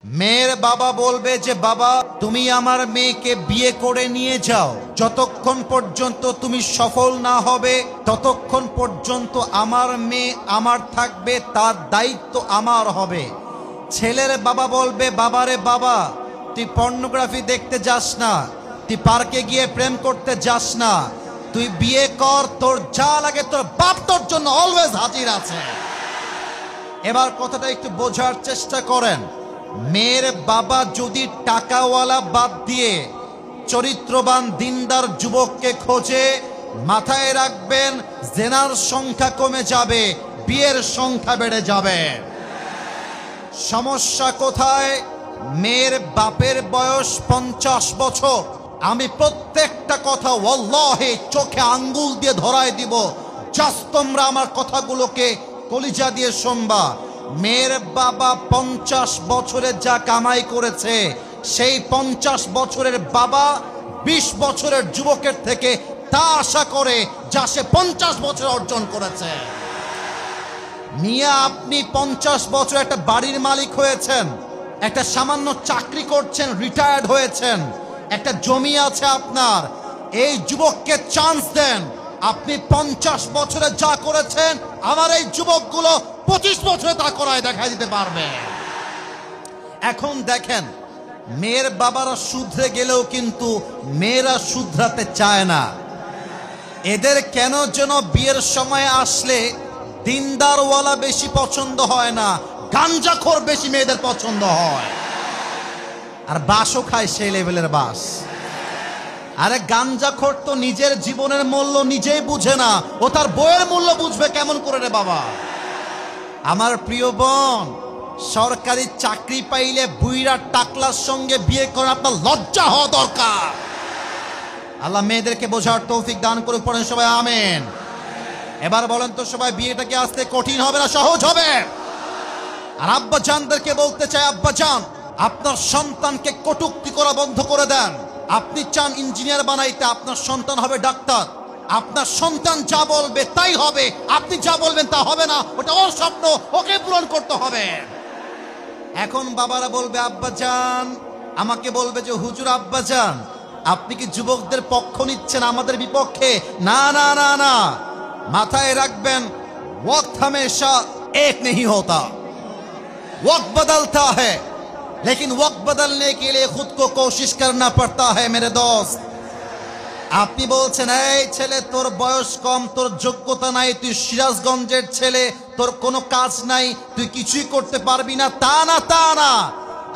মেয়ের বাবা বলবে যে বাবা তুমি আমার মেয়েকে বিয়ে করে নিয়ে যাও, যতক্ষণ পর্যন্ত তুমি সফল না হবে ততক্ষণ পর্যন্ত আমার মেয়ে আমার থাকবে, তার দায়িত্ব আমার হবে। ছেলের বাবা বলবে বাবারে বাবা তুই পর্নোগ্রাফি দেখতে যাস না, তুই পার্কে গিয়ে প্রেম করতে যাস না, তুই বিয়ে কর, তোর যা লাগে তোর বাপ তোর জন্য অলওয়েজ হাজির আছে। এবার কথাটা একটু বোঝার চেষ্টা করেন। মেয়ের বাবা যদি টাকাওয়ালা বাদ দিয়ে চরিত্রবান দিনদার যুবককে খোঁজে, মাথায় রাখবেন জেনার সংখ্যা কমে যাবে, বিয়ের সংখ্যা বেড়ে যাবে। সমস্যা কোথায়? মেয়ের বাপের বয়স 50 বছর। আমি প্রত্যেকটা কথা ওয়াল্লাহি চোখে আঙ্গুল দিয়ে ধরায় দিব, জাস্ট তোমরা আমার কথাগুলোকে কলিজা দিয়ে শুনবা। মেয়ের বাবা 50 বছরে যা কামাই করেছে, সেই 50 বছরের বাবা 20 বছরের যুবকের থেকে তা আশা করে যা সে 50 বছর অর্জন করেছে। মিয়া আপনি 50 বছর একটা বাড়ির মালিক হয়েছেন, একটা সামান্য চাকরি করছেন, রিটায়ার্ড হয়েছেন, একটা জমি আছে আপনার। এই যুবককে চান্স দেন, আপনি 50 বছরে যা করেছেন আমার এই যুবকগুলো 25 বছরে তা করায় দেখাই দিতে পারবে। এখন দেখেন মেয়ের বাবারা শুধরে গেলেও কিন্তু মেয়েরা শুধরাতে চায় না। এদের কেন যেন বিয়ের সময় আসলে দিনদারওয়ালা বেশি পছন্দ হয় না, গাঞ্জাখোর বেশি মেয়েদের পছন্দ হয়। আর বাসও খায় সেই লেভেলের বাস। আরে গাঞ্জাখোর তো নিজের জীবনের মূল্য নিজেই বুঝে না, ও তার বইয়ের মূল্য বুঝবে কেমন করে রে বাবা? আমার প্রিয় বোন, সরকারি চাকরি পাইলে বুইরা টাকলার সঙ্গে বিয়ে করে আপনার লজ্জা হওয়া দরকার। আল্লাহ মেয়েদেরকে বোঝার তৌফিক দান করুক, পড়েন সবাই আমিন। এবার বলেন তো সবাই, বিয়েটা কি আসতে কঠিন হবে না সহজ হবে? আর আব্বা জানদেরকে বলতে চাই, আব্বা জান আপনার সন্তানকে কটূক্তি করা বন্ধ করে দেন। আপনি চান ইঞ্জিনিয়ার বানাইতে, আপনার সন্তান হবে ডাক্তার। আপনার সন্তান যা বলবে তাই হবে, আপনি যা বলবেন তা হবে না, ওটা ওর স্বপ্ন, ওকে পূরণ করতে হবে। এখন বাবারা বলবে আব্বা জান, আমাকে বলবে যে হুজুর আব্বা জান আপনি কি যুবকদের পক্ষ নিচ্ছেন আমাদের বিপক্ষে? না না না না, মাথায় রাখবেন वक्त हमेशा एक नहीं होता, वक्त बदलता है, लेकिन वक्त बदलने के लिए खुद को कोशिश करना पड़ता है मेरे दोस्त। আপনি বলছেন এই ছেলে তোর বয়স কম, তোর যোগ্যতা নাই, তুই সিরাজগঞ্জের ছেলে, তোর কোনো কাজ নাই, তুই কিছুই করতে পারবি না। তা না তা না,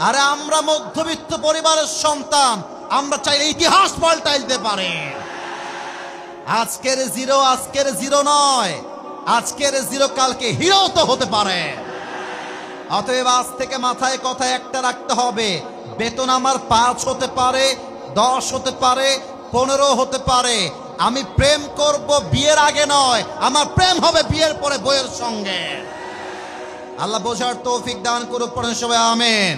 আরে আমরা মধ্যবিত্ত পরিবারের সন্তান, আমরা চাইলে ইতিহাস পাল্টাই দিতে পারি। আজকের জিরো নয়, আজকের জিরো কালকে হিরো তো হতে পারে। অতএব আজ থেকে মাথায় কথা একটা রাখতে হবে, বেতন আমার 5 হতে পারে, 10 হতে পারে, 15 হতে পারে, আমি প্রেম করব বিয়ের আগে নয়, আমার প্রেম হবে বিয়ের পরে বইয়ের সঙ্গে। আল্লাহ বোঝার তৌফিক দান করুক, পড়েন সবাই আমিন।